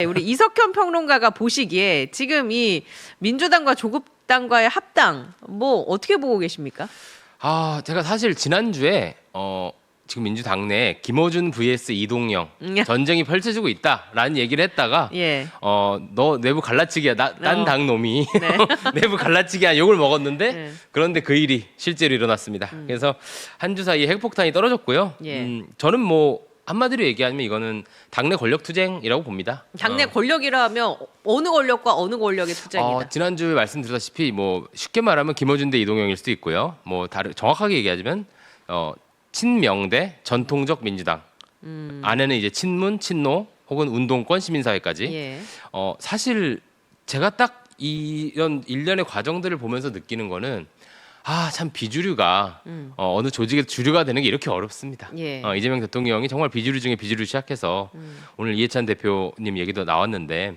우리 이석현 평론가가 보시기에 지금 이 민주당과 조국당과의 합당 뭐 어떻게 보고 계십니까? 제가 사실 지난주에 지금 민주당 내 김어준 vs 이동영 전쟁이 펼쳐지고 있다라는 얘기를 했다가 예. 너 내부 갈라치기야 딴 당 놈이 네. 내부 갈라치기야 욕을 먹었는데 네. 그런데 그 일이 실제로 일어났습니다. 그래서 한 주 사이에 핵폭탄이 떨어졌고요. 예. 저는 뭐 한마디로 얘기하면 이거는 당내 권력 투쟁이라고 봅니다. 당내 권력이라 하면 어느 권력과 어느 권력의 투쟁이다. 지난주에 말씀드렸다시피 뭐 쉽게 말하면 김어준 대 이동영일 수도 있고요. 뭐 정확하게 얘기하자면 친명 대 전통적 민주당. 안에는 이제 친문, 친노 혹은 운동권, 시민사회까지. 예. 사실 제가 딱 이런 일련의 과정들을 보면서 느끼는 거는 참 비주류가 어느 조직의 주류가 되는 게 이렇게 어렵습니다. 예. 이재명 대통령이 정말 비주류 중에 비주류 시작해서 오늘 이해찬 대표님 얘기도 나왔는데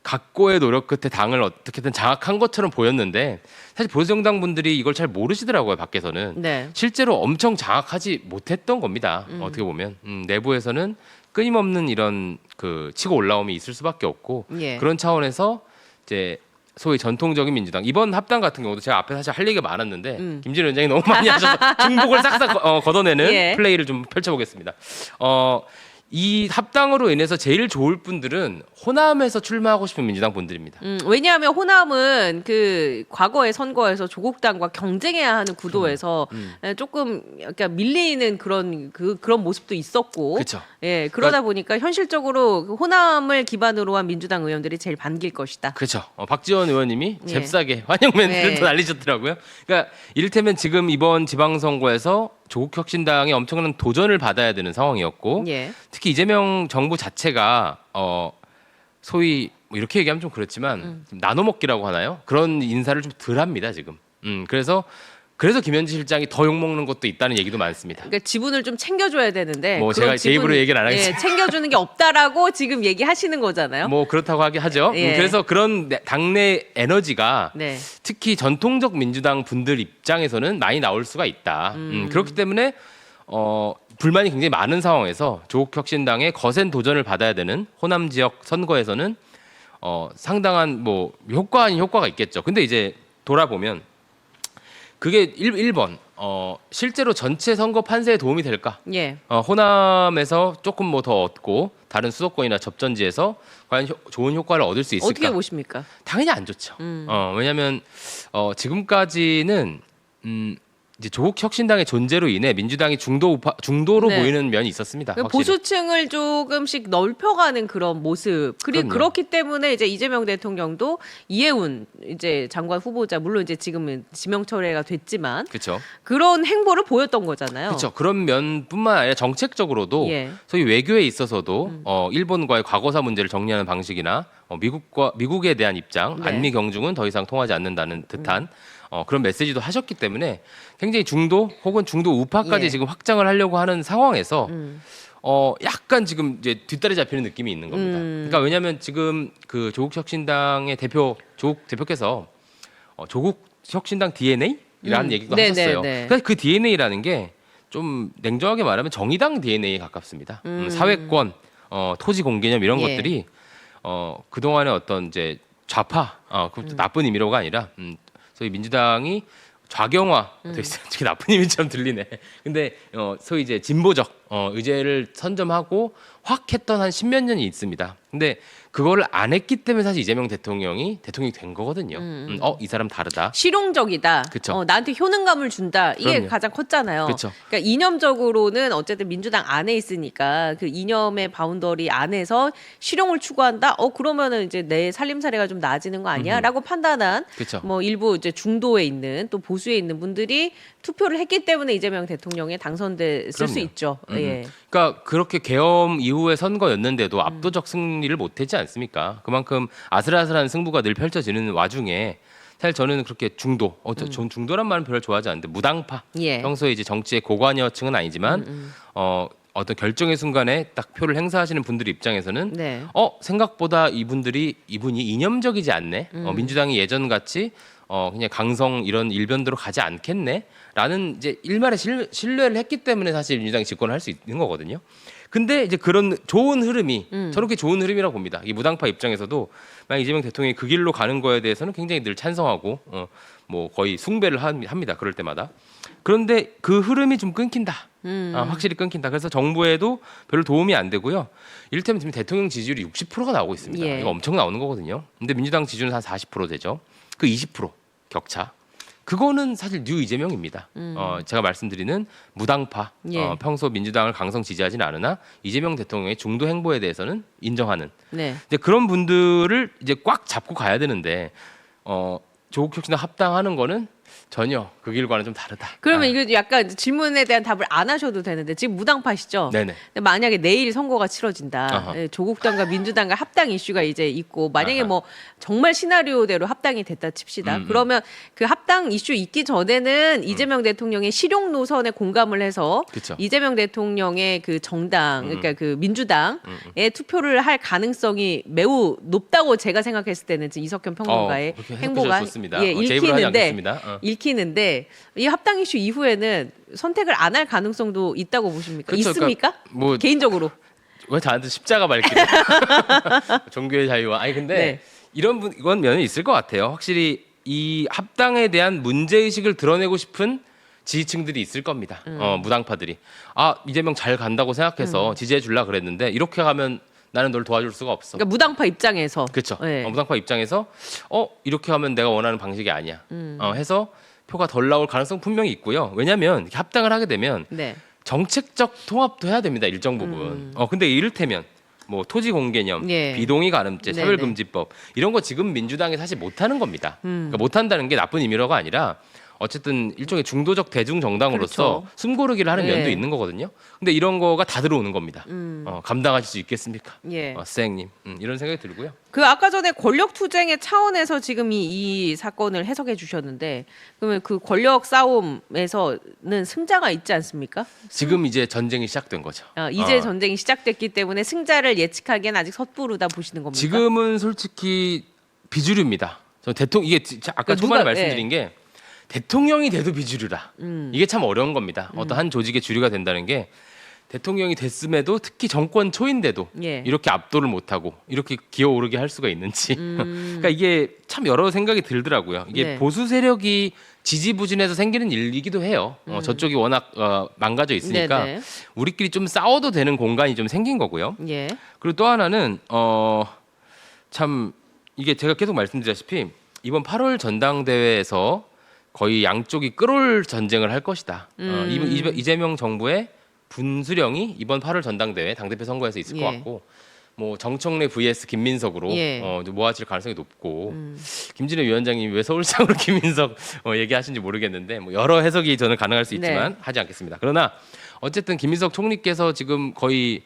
각고의 노력 끝에 당을 어떻게든 장악한 것처럼 보였는데 사실 보수정당 분들이 이걸 잘 모르시더라고요. 밖에서는 네. 실제로 엄청 장악하지 못했던 겁니다. 어떻게 보면 내부에서는 끊임없는 이런 그 치고 올라옴이 있을 수밖에 없고 예. 그런 차원에서 이제 소위 전통적인 민주당 이번 합당 같은 경우도 제가 앞에 사실 할 얘기가 많았는데 김진우 위원장이 너무 많이 하셔서 중복을 싹싹 걷어내는 예. 플레이를 좀 펼쳐보겠습니다. 이 합당으로 인해서 제일 좋을 분들은 호남에서 출마하고 싶은 민주당 분들입니다. 왜냐하면 호남은 그 과거의 선거에서 조국당과 경쟁해야 하는 구도에서 조금 약간 밀리는 그런 모습도 있었고, 그렇죠. 예, 그러다 보니까 현실적으로 그 호남을 기반으로 한 민주당 의원들이 제일 반길 것이다. 그렇죠. 박지원 의원님이 예. 잽싸게 환영 멘트를 예. 또 날리셨더라고요. 그러니까 이를테면 지금 이번 지방선거에서 조국혁신당이 엄청난 도전을 받아야 되는 상황이었고 예. 특히 이재명 정부 자체가 소위 뭐 이렇게 얘기하면 좀 그렇지만 나눠먹기라고 하나요? 그런 인사를 좀 덜합니다 지금. 그래서 김현지 실장이 더 욕먹는 것도 있다는 얘기도 많습니다. 그러니까 지분을 좀 챙겨줘야 되는데 뭐 제가 제 입으로 얘기는 안 하겠습니다. 예, 챙겨주는 게 없다라고 지금 얘기하시는 거잖아요. 뭐 그렇다고 하죠. 예. 그래서 그런 당내 에너지가 네. 특히 전통적 민주당 분들 입장에서는 많이 나올 수가 있다. 그렇기 때문에 불만이 굉장히 많은 상황에서 조국혁신당의 거센 도전을 받아야 되는 호남 지역 선거에서는 상당한 뭐 효과 아닌 효과가 있겠죠. 근데 이제 돌아보면 그게 1번 실제로 전체 선거 판세에 도움이 될까? 예. 호남에서 조금 뭐 더 얻고 다른 수도권이나 접전지에서 과연 좋은 효과를 얻을 수 있을까? 어떻게 보십니까? 당연히 안 좋죠. 왜냐하면 지금까지는 이제 조국혁신당의 존재로 인해 민주당이 중도로 네. 보이는 면이 있었습니다. 그러니까 확실히. 보수층을 조금씩 넓혀가는 그런 모습. 그리고 그럼요. 그렇기 때문에 이제 이재명 대통령도 이해운 이제 장관 후보자 물론 이제 지금은 지명 철회가 됐지만 그렇죠. 그런 행보를 보였던 거잖아요. 그렇죠. 그런 면뿐만 아니라 정책적으로도 예. 소위 외교에 있어서도 일본과의 과거사 문제를 정리하는 방식이나 미국에 대한 입장, 네. 안미 경중은 더 이상 통하지 않는다는 듯한 그런 메시지도 하셨기 때문에 굉장히 중도 혹은 중도 우파까지 예. 지금 확장을 하려고 하는 상황에서 약간 지금 이제 뒷다리 잡히는 느낌이 있는 겁니다. 그러니까 왜냐하면 지금 그 조국혁신당의 조국 대표께서 조국혁신당 DNA라는 얘기도 네, 하셨어요. 네, 네. 그러니까 그 DNA라는 게 좀 냉정하게 말하면 정의당 DNA에 가깝습니다. 사회권, 토지 공개념 이런 예. 것들이 그동안의 어떤 이제 좌파, 그것도 나쁜 의미로가 아니라 소위 민주당이 좌경화돼 있어요. 되게 나쁜 의미처럼 들리네. 근데 소위 이제 진보적 의제를 선점하고 확 했던 한 십몇 년이 있습니다. 근데 그거를 안 했기 때문에 사실 이재명 대통령이 된 거거든요. 이 사람 다르다. 실용적이다. 그쵸. 나한테 효능감을 준다. 이게 그럼요. 가장 컸잖아요. 그쵸. 그러니까 이념적으로는 어쨌든 민주당 안에 있으니까 그 이념의 바운더리 안에서 실용을 추구한다. 그러면은 이제 내 살림살이가 좀 나아지는 거 아니야?라고 판단한 그쵸. 뭐 일부 이제 중도에 있는 또 보수에 있는 분들이 투표를 했기 때문에 이재명 대통령에 당선됐을 수 그럼요. 있죠. 예. 그러니까 그렇게 계엄 이후의 선거였는데도 압도적 승리를 못했지 않습니까? 그만큼 아슬아슬한 승부가 늘 펼쳐지는 와중에 사실 저는 그렇게 중도, 전 중도란 말은 별로 좋아하지 않는데 무당파, 예. 평소에 이제 정치의 고관여층은 아니지만 어떤 결정의 순간에 딱 표를 행사하시는 분들 입장에서는 네. 생각보다 이분이 이념적이지 않네. 민주당이 예전 같이 그냥 강성 이런 일변도로 가지 않겠네라는 이제 일말의 신뢰를 했기 때문에 사실 민주당이 집권을 할 수 있는 거거든요. 근데 이제 그런 좋은 흐름이 저는 그게 좋은 흐름이라고 봅니다. 이 무당파 입장에서도 만약 이재명 대통령이 그 길로 가는 거에 대해서는 굉장히 늘 찬성하고 뭐 거의 숭배를 합니다. 그럴 때마다. 그런데 그 흐름이 좀 끊긴다. 확실히 끊긴다. 그래서 정부에도 별로 도움이 안 되고요. 이를테면 지금 대통령 지지율이 60%가 나오고 있습니다. 예. 이거 엄청 나오는 거거든요. 근데 민주당 지지율은 한 40% 되죠. 그 20% 격차. 그거는 사실 뉴 이재명입니다. 제가 말씀드리는 무당파, 예. 평소 민주당을 강성 지지하지는 않으나 이재명 대통령의 중도 행보에 대해서는 인정하는. 네. 이제 그런 분들을 이제 꽉 잡고 가야 되는데 조국 혁신당 합당하는 거는 전혀 그 길과는 좀 다르다. 그러면 이거 약간 질문에 대한 답을 안 하셔도 되는데 지금 무당파시죠? 네네. 근데 만약에 내일 선거가 치러진다. 아하. 예, 조국당과 민주당과 합당 이슈가 이제 있고 만약에 아하. 뭐 정말 시나리오대로 합당이 됐다 칩시다. 그러면 그 합당 이슈 있기 전에는 이재명 대통령의 실용 노선에 공감을 해서 그쵸. 이재명 대통령의 그 정당 그러니까 그 민주당에 투표를 할 가능성이 매우 높다고 제가 생각했을 때는 지금 이석현 평론가의 그렇게 행보가 해석해 주셨습니다. 예, 제 입으로 하지 읽히는데 않겠습니다. 읽히는데 이 합당 이슈 이후에는 선택을 안 할 가능성도 있다고 보십니까? 그렇죠. 있습니까? 그러니까 뭐 개인적으로. 왜 저한테 십자가 밝히래? 종교의 자유와 아니 근데 네. 이건 면이 있을 것 같아요. 확실히 이 합당에 대한 문제 의식을 드러내고 싶은 지지층들이 있을 겁니다. 무당파들이 이재명 잘 간다고 생각해서 지지해 줄라 그랬는데 이렇게 가면 나는 널 도와줄 수가 없어. 그러니까 무당파 입장에서. 그렇죠. 네. 무당파 입장에서 이렇게 하면 내가 원하는 방식이 아니야. 해서 표가 덜 나올 가능성 분명히 있고요. 왜냐하면 합당을 하게 되면 네. 정책적 통합도 해야 됩니다. 일정 부분. 근데 이를테면 뭐 토지 공개념, 예. 비동의 가늠죄, 네네. 차별금지법 이런 거 지금 민주당이 사실 못하는 겁니다. 그러니까 못한다는 게 나쁜 의미로가 아니라 어쨌든 일종의 중도적 대중 정당으로서 그렇죠. 숨고르기를 하는 네. 면도 있는 거거든요. 근데 이런 거가 다 들어오는 겁니다. 감당하실 수 있겠습니까? 예. 선생님 이런 생각이 들고요. 그 아까 전에 권력 투쟁의 차원에서 지금 이 사건을 해석해 주셨는데 그러면 그 권력 싸움에서는 승자가 있지 않습니까? 지금 이제 전쟁이 시작된 거죠. 이제 전쟁이 시작됐기 때문에 승자를 예측하기엔 아직 섣부르다 보시는 겁니까? 지금은 솔직히 비주류입니다. 저 대통령 이게 아까 그러니까 초반에 누가- 말씀드린 게 대통령이 돼도 비주류라. 이게 참 어려운 겁니다. 어떤 한 조직의 주류가 된다는 게 대통령이 됐음에도 특히 정권 초인데도 예. 이렇게 압도를 못하고 이렇게 기어오르게 할 수가 있는지. 그러니까 이게 참 여러 생각이 들더라고요. 이게 네. 보수 세력이 지지부진해서 생기는 일이기도 해요. 저쪽이 워낙 망가져 있으니까 네네. 우리끼리 좀 싸워도 되는 공간이 좀 생긴 거고요. 예. 그리고 또 하나는 참 이게 제가 계속 말씀드렸다시피 이번 8월 전당대회에서 거의 양쪽이 끌어올 전쟁을 할 것이다. 이재명 정부의 분수령이 이번 8월 전당대회 당대표 선거에서 있을 것 예. 같고 뭐 정청래 vs 김민석으로 예. 모아질 가능성이 높고 김진애 위원장님이 왜 서울시장으로 김민석 얘기하신지 모르겠는데 뭐 여러 해석이 저는 가능할 수 있지만 네. 하지 않겠습니다. 그러나 어쨌든 김민석 총리께서 지금 거의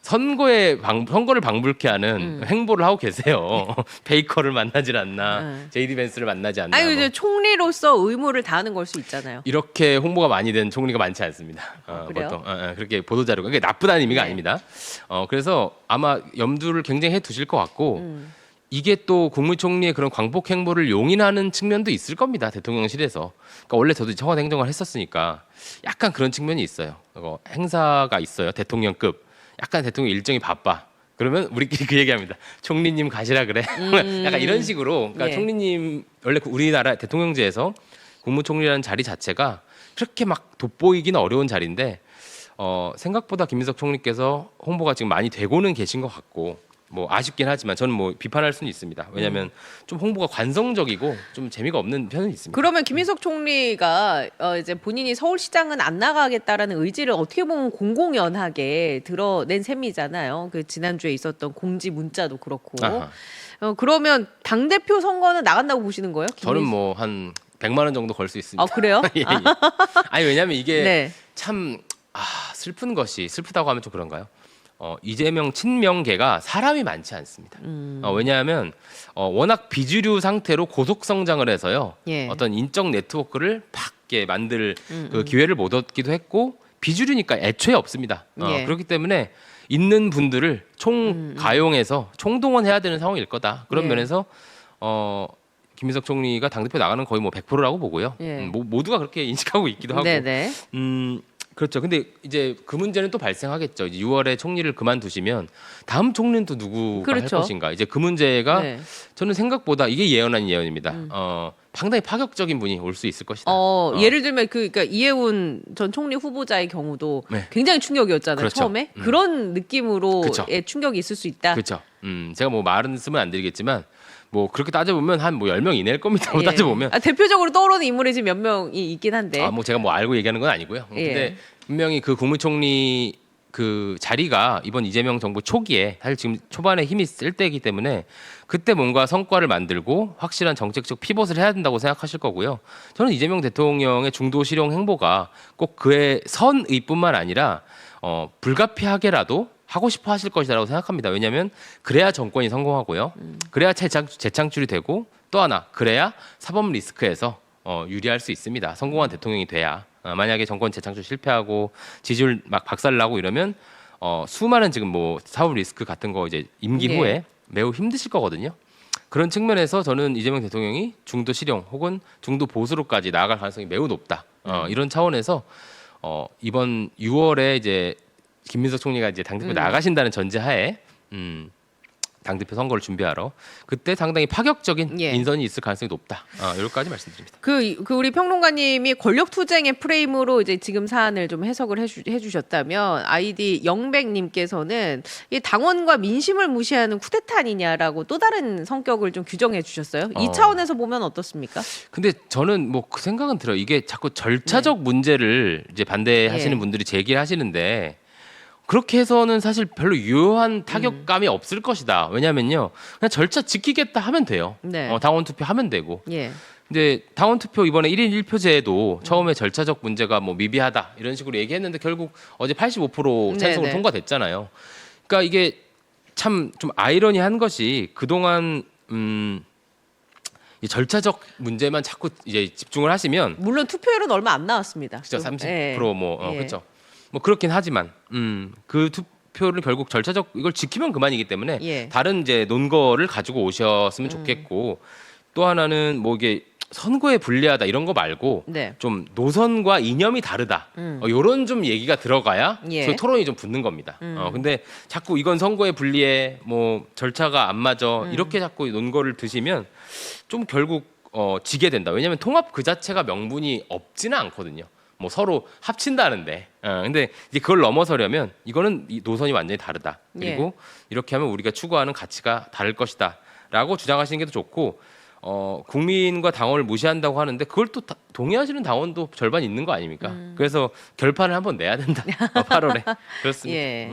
선거를 방불케 하는 행보를 하고 계세요. 베이커를 만나질 않나, 제이디 벤스를 만나지 않나. 아니 뭐. 이제 총리로서 의무를 다하는 걸 수 있잖아요. 이렇게 홍보가 많이 된 총리가 많지 않습니다. 그래요? 보통 그렇게 보도 자료가 그게 나쁘다는 의미가 네. 아닙니다. 그래서 아마 염두를 굉장히 해두실 것 같고 이게 또 국무총리의 그런 광복 행보를 용인하는 측면도 있을 겁니다. 대통령실에서. 그러니까 원래 저도 청와대 행정관을 했었으니까 약간 그런 측면이 있어요. 행사가 있어요. 대통령급. 약간 대통령 일정이 바빠. 그러면 우리끼리 그 얘기합니다. 총리님 가시라 그래. 약간 이런 식으로. 그러니까 예. 총리님 원래 우리나라 대통령제에서 국무총리라는 자리 자체가 그렇게 막 돋보이기는 어려운 자리인데 생각보다 김민석 총리께서 홍보가 지금 많이 되고는 계신 것 같고 뭐 아쉽긴 하지만 저는 뭐 비판할 수는 있습니다. 왜냐하면 좀 홍보가 관성적이고 좀 재미가 없는 편은 있습니다. 그러면 김민석 총리가 이제 본인이 서울시장은 안 나가겠다라는 의지를 어떻게 보면 공공연하게 드러낸 셈이잖아요. 그 지난주에 있었던 공지 문자도 그렇고. 아하. 그러면 당 대표 선거는 나간다고 보시는 거예요? 저는 뭐 한 100만 원 정도 걸 수 있습니다. 아 그래요? 예, 예. 아니 왜냐하면 이게 네. 참 슬픈 것이 슬프다고 하면 좀 그런가요? 이재명 친명계가 사람이 많지 않습니다. 왜냐하면 워낙 비주류 상태로 고속 성장을 해서요. 예. 어떤 인적 네트워크를 팍 이렇게 만들 그 기회를 못 얻기도 했고 비주류니까 애초에 없습니다. 예. 그렇기 때문에 있는 분들을 총 가용해서 총동원해야 되는 상황일 거다. 그런 예. 면에서 김민석 총리가 당대표 나가는 거의 뭐 100%라고 보고요. 예. 모두가 그렇게 인식하고 있기도 하고. 네네. 그렇죠. 근데 이제 그 문제는 또 발생하겠죠. 이제 6월에 총리를 그만두시면 다음 총리는 또 누구가 그렇죠. 할 것인가. 이제 그 문제가 네. 저는 생각보다 이게 예언 예언입니다. 상당히 파격적인 분이 올 수 있을 것이다. 예를 들면 그러니까 이해운 전 총리 후보자의 경우도 네. 굉장히 충격이었잖아요. 그렇죠. 처음에 그런 느낌으로의 그렇죠. 충격이 있을 수 있다. 그렇죠. 제가 뭐 말은 쓰면 안 드리겠지만 뭐 그렇게 따져보면 한 뭐 10명 이내일 겁니다. 예. 따져보면. 대표적으로 떠오르는 인물이 지금 몇 명이 있긴 한데. 뭐 제가 뭐 알고 얘기하는 건 아니고요. 예. 근데 분명히 그 국무총리 그 자리가 이번 이재명 정부 초기에 사실 지금 초반에 힘이 쓸 때이기 때문에 그때 뭔가 성과를 만들고 확실한 정책적 피벗을 해야 된다고 생각하실 거고요. 저는 이재명 대통령의 중도 실용 행보가 꼭 그의 선의뿐만 아니라 불가피하게라도 하고 싶어 하실 것이라고 생각합니다. 왜냐하면 그래야 정권이 성공하고요. 그래야 재창출이 되고 또 하나 그래야 사법 리스크에서 유리할 수 있습니다. 성공한 대통령이 돼야. 만약에 정권 재창출 실패하고 지지율 막 박살나고 이러면 수많은 지금 뭐 사법 리스크 같은 거 이제 임기 네. 후에 매우 힘드실 거거든요. 그런 측면에서 저는 이재명 대통령이 중도 실용 혹은 중도 보수로까지 나아갈 가능성이 매우 높다. 이런 차원에서 이번 6월에 이제 김민석 총리가 이제 당대표 나가신다는 전제하에 당대표 선거를 준비하러 그때 상당히 파격적인 예. 인선이 있을 가능성이 높다. 여기까지 말씀드립니다. 그 우리 평론가님이 권력 투쟁의 프레임으로 이제 지금 사안을 좀 해석을 해주셨다면 아이디 영백님께서는 이 당원과 민심을 무시하는 쿠데타 아니냐라고 또 다른 성격을 좀 규정해 주셨어요. 이 차원에서 보면 어떻습니까? 근데 저는 뭐 그 생각은 들어요. 이게 자꾸 절차적 문제를 이제 반대하시는 예. 분들이 제기하시는데 그렇게 해서는 사실 별로 유효한 타격감이 없을 것이다. 왜냐면요. 그냥 절차 지키겠다 하면 돼요. 네. 당원 투표 하면 되고. 예. 근데 당원 투표 이번에 1인 1표제에도 처음에 절차적 문제가 뭐 미비하다 이런 식으로 얘기했는데 결국 어제 85% 찬성으로 네네. 통과됐잖아요. 그러니까 이게 참 좀 아이러니한 것이 그동안 이 절차적 문제만 자꾸 이제 집중을 하시면 물론 투표율은 얼마 안 나왔습니다. 진짜 좀. 30% 예. 뭐 예. 그렇죠. 뭐 그렇긴 하지만 그 투표를 결국 절차적 이걸 지키면 그만이기 때문에 예. 다른 이제 논거를 가지고 오셨으면 좋겠고 또 하나는 뭐 이게 선거에 불리하다 이런 거 말고 네. 좀 노선과 이념이 다르다 이런 좀 얘기가 들어가야 예. 소위 토론이 좀 붙는 겁니다. 근데 자꾸 이건 선거에 불리해 뭐 절차가 안 맞아 이렇게 자꾸 논거를 드시면 좀 결국 지게 된다. 왜냐하면 통합 그 자체가 명분이 없지는 않거든요. 뭐 서로 합친다는데, 근데 이제 그걸 넘어서려면 이거는 이 노선이 완전히 다르다. 그리고 이렇게 하면 우리가 추구하는 가치가 다를 것이다라고 주장하시는 게 더 좋고, 국민과 당원을 무시한다고 하는데 그걸 또 동의하시는 당원도 절반 있는 거 아닙니까? 그래서 결판을 한번 내야 된다. 8월에 그렇습니다. 예.